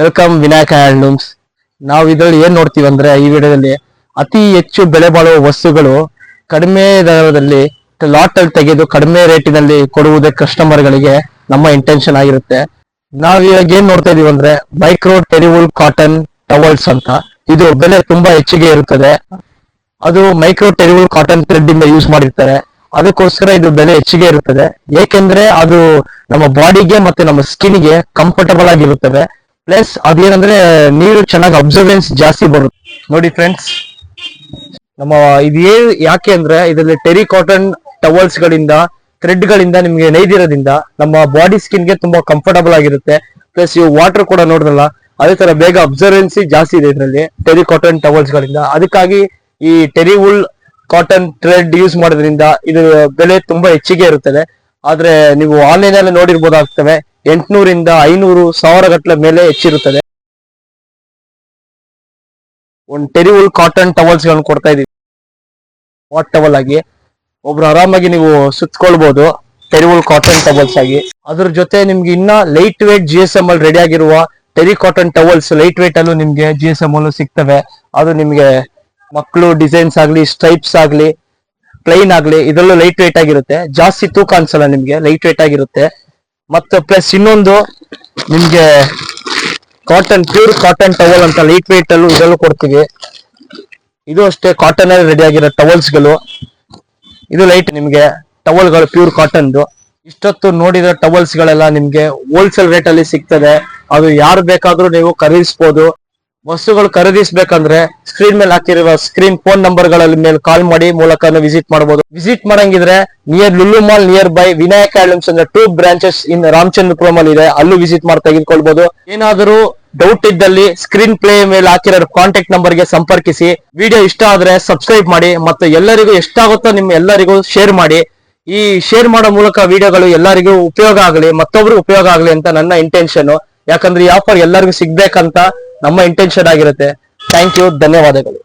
Welcome Vinayaka handlooms. ನಾವು ಇದರಲ್ಲಿ ಏನ್ ನೋಡ್ತೀವಿ ಅಂದ್ರೆ ಈ ವಿಡಿಯೋದಲ್ಲಿ ಅತಿ ಹೆಚ್ಚು ಬೆಲೆ ಬಾಳುವ ವಸ್ತುಗಳು ಕಡಿಮೆ ದರದಲ್ಲಿ ಲಾಟ್ ಅಲ್ಲಿ ತೆಗೆದು ಕಡಿಮೆ ರೇಟಿನಲ್ಲಿ ಕೊಡುವುದೇ ಕಸ್ಟಮರ್ ಗಳಿಗೆ ನಮ್ಮ ಇಂಟೆನ್ಷನ್ ಆಗಿರುತ್ತೆ. ನಾವ್ ಇವಾಗ ಏನ್ ನೋಡ್ತಾ ಇದೀವಿ ಅಂದ್ರೆ ಮೈಕ್ರೋ ಟೆರಿವುಲ್ ಕಾಟನ್ ಟವಲ್ಸ್ ಅಂತ. ಇದು ಬೆಲೆ ತುಂಬಾ ಹೆಚ್ಚಿಗೆ ಇರುತ್ತದೆ. ಅದು ಮೈಕ್ರೋ ಟೆರಿವುಲ್ ಕಾಟನ್ ಥ್ರೆಡ್ ಇಂದ ಯೂಸ್ ಮಾಡಿರ್ತಾರೆ. ಅದಕ್ಕೋಸ್ಕರ ಇದು ಬೆಲೆ ಹೆಚ್ಚಿಗೆ ಇರುತ್ತದೆ. ಏಕೆಂದ್ರೆ ಅದು ನಮ್ಮ ಬಾಡಿಗೆ ಮತ್ತೆ ನಮ್ಮ ಸ್ಕಿನ್ಗೆ ಕಂಫರ್ಟಬಲ್ ಆಗಿರುತ್ತದೆ. ಪ್ಲಸ್ ಅದೇನಂದ್ರೆ ನೀರು ಚೆನ್ನಾಗಿ ಅಬ್ಸರ್ವೆನ್ಸ್ ಜಾಸ್ತಿ ಬರುತ್ತೆ. ನೋಡಿ ಫ್ರೆಂಡ್ಸ್, ನಮ್ಮ ಇದು ಯಾಕೆ ಅಂದ್ರೆ ಇದರಲ್ಲಿ ಟೆರಿ ಕಾಟನ್ ಟವಲ್ಸ್ ಗಳಿಂದ ಥ್ರೆಡ್ ಗಳಿಂದ ನಿಮ್ಗೆ ನೈದಿರೋದ್ರಿಂದ ನಮ್ಮ ಬಾಡಿ ಸ್ಕಿನ್ಗೆ ತುಂಬಾ ಕಂಫರ್ಟಬಲ್ ಆಗಿರುತ್ತೆ. ಪ್ಲಸ್ ಇವು ವಾಟರ್ ಕೂಡ ನೋಡಿದ್ರಲ್ಲ, ಅದೇ ತರ ಬೇಗ ಅಬ್ಸರ್ವೆನ್ಸಿ ಜಾಸ್ತಿ ಇದೆ ಇದರಲ್ಲಿ ಟೆರಿ ಕಾಟನ್ ಟವಲ್ಸ್ ಗಳಿಂದ. ಅದಕ್ಕಾಗಿ ಈ TERI wool cotton thread use ಮಾಡೋದ್ರಿಂದ ಇದು ಬೆಲೆ ತುಂಬಾ ಹೆಚ್ಚಿಗೆ ಇರುತ್ತದೆ. ಆದ್ರೆ ನೀವು ಆನ್ಲೈನ್ ಅಲ್ಲಿ ನೋಡಿರ್ಬೋದಾಗ್ತವೆ 800 ಇಂದ 500 1000 ಗಟ್ಟಲೆ ಮೇಲೆ ಹೆಚ್ಚಿರುತ್ತದೆ. ಒಂದು ಟೆರಿ ವುಲ್ ಕಾಟನ್ ಟವಲ್ಸ್ ಗಳನ್ನು ಕೊಡ್ತಾ ಇದೀವಿ ವಾಟ್ ಟವಲ್ ಆಗಿ. ಒಬ್ರು ಆರಾಮಾಗಿ ನೀವು ಸುತ್ಕೊಳ್ಬಹುದು ಟೆರಿ ವುಲ್ ಕಾಟನ್ ಟವಲ್ಸ್ ಆಗಿ. ಅದ್ರ ಜೊತೆ ನಿಮ್ಗೆ ಇನ್ನ ಲೈಟ್ ವೇಟ್ GSM ಅಲ್ಲಿ ರೆಡಿ ಆಗಿರುವ TERI cotton towels light weight ಅಲ್ಲೂ ನಿಮ್ಗೆ GSM ಅಲ್ಲೂ ಸಿಗ್ತವೆ. ಅದು ನಿಮ್ಗೆ ಮಕ್ಕಳು ಡಿಸೈನ್ಸ್ ಆಗ್ಲಿ, ಸ್ಟ್ರೈಪ್ಸ್ ಆಗ್ಲಿ, ಪ್ಲೈನ್ ಆಗ್ಲಿ, ಇದರಲ್ಲೂ ಲೈಟ್ ವೇಟ್ ಆಗಿರುತ್ತೆ. ಜಾಸ್ತಿ ತೂಕ ಅನ್ಸಲ್ಲ ನಿಮ್ಗೆ, ಲೈಟ್ ವೇಟ್ ಆಗಿರುತ್ತೆ. ಮತ್ತೆ ಪ್ಲಸ್ ಇನ್ನೊಂದು ನಿಮ್ಗೆ ಕಾಟನ್ ಪ್ಯೂರ್ ಕಾಟನ್ ಟವಲ್ ಅಂತ ಲೈಟ್ ವೇಟ್ ಅಲ್ಲೂ ಇದರಲ್ಲೂ ಕೊಡ್ತೀವಿ. ಇದು ಅಷ್ಟೇ ಕಾಟನ್ ಅಲ್ಲಿ ರೆಡಿ ಆಗಿರೋ ಟವಲ್ಸ್ ಗಳು. ಇದು ಲೈಟ್ ನಿಮ್ಗೆ ಟವಲ್ ಗಳು ಪ್ಯೂರ್ ಕಾಟನ್. ಇಷ್ಟೊತ್ತು ನೋಡಿದ ಟವಲ್ಸ್ ಗಳೆಲ್ಲ ನಿಮ್ಗೆ ಹೋಲ್ಸೇಲ್ ರೇಟ್ ಅಲ್ಲಿ ಸಿಗ್ತದೆ. ಅದು ಯಾರು ಬೇಕಾದ್ರೂ ನೀವು ಖರೀದಿಸಬಹುದು. ವಸ್ತುಗಳು ಖರೀದಿಸಬೇಕಂದ್ರೆ ಸ್ಕ್ರೀನ್ ಮೇಲೆ ಹಾಕಿರುವ ಸ್ಕ್ರೀನ್ ಫೋನ್ ನಂಬರ್ ಗಳಲ್ಲಿ ಮೇಲೆ ಕಾಲ್ ಮಾಡಿ ಮೂಲಕ ವಿಸಿಟ್ ಮಾಡಬಹುದು. ವಿಸಿಟ್ ಮಾಡಂಗಿದ್ರೆ near Lulu mall near by Vinayaka handlooms ಅಂದ್ರೆ 2 ಬ್ರಾಂಚಸ್ ಇನ್ ರಾಮಚಂದ್ರಪುರಂ ಅಲ್ಲಿ ಇದೆ. ಅಲ್ಲೂ ವಿಸಿಟ್ ಮಾಡಿ ತೆಗೆದುಕೊಳ್ಬಹುದು. ಏನಾದರೂ ಡೌಟ್ ಇದ್ದಲ್ಲಿ ಸ್ಕ್ರೀನ್ ಪ್ಲೇ ಮೇಲೆ ಹಾಕಿರೋ ಕಾಂಟ್ಯಾಕ್ಟ್ ನಂಬರ್ ಗೆ ಸಂಪರ್ಕಿಸಿ. ವಿಡಿಯೋ ಇಷ್ಟ ಆದ್ರೆ ಸಬ್ಸ್ಕ್ರೈಬ್ ಮಾಡಿ ಮತ್ತೆ ಎಲ್ಲರಿಗೂ ಎಷ್ಟಾಗುತ್ತೋ ನಿಮ್ಮ ಎಲ್ಲರಿಗೂ ಶೇರ್ ಮಾಡಿ. ಈ ಶೇರ್ ಮಾಡೋ ಮೂಲಕ ವಿಡಿಯೋಗಳು ಎಲ್ಲರಿಗೂ ಉಪಯೋಗ ಆಗಲಿ, ಮತ್ತೊಬ್ರು ಉಪಯೋಗ ಆಗಲಿ ಅಂತ ನನ್ನ ಇಂಟೆನ್ಷನ್. ಯಾಕಂದ್ರೆ ಈ ಆಫರ್ ಎಲ್ಲರಿಗೂ ಸಿಗ್ಬೇಕಂತ ನಮ್ಮ ಇಂಟೆನ್ಷನ್ ಆಗಿರುತ್ತೆ. ಥ್ಯಾಂಕ್ ಯು, ಧನ್ಯವಾದಗಳು.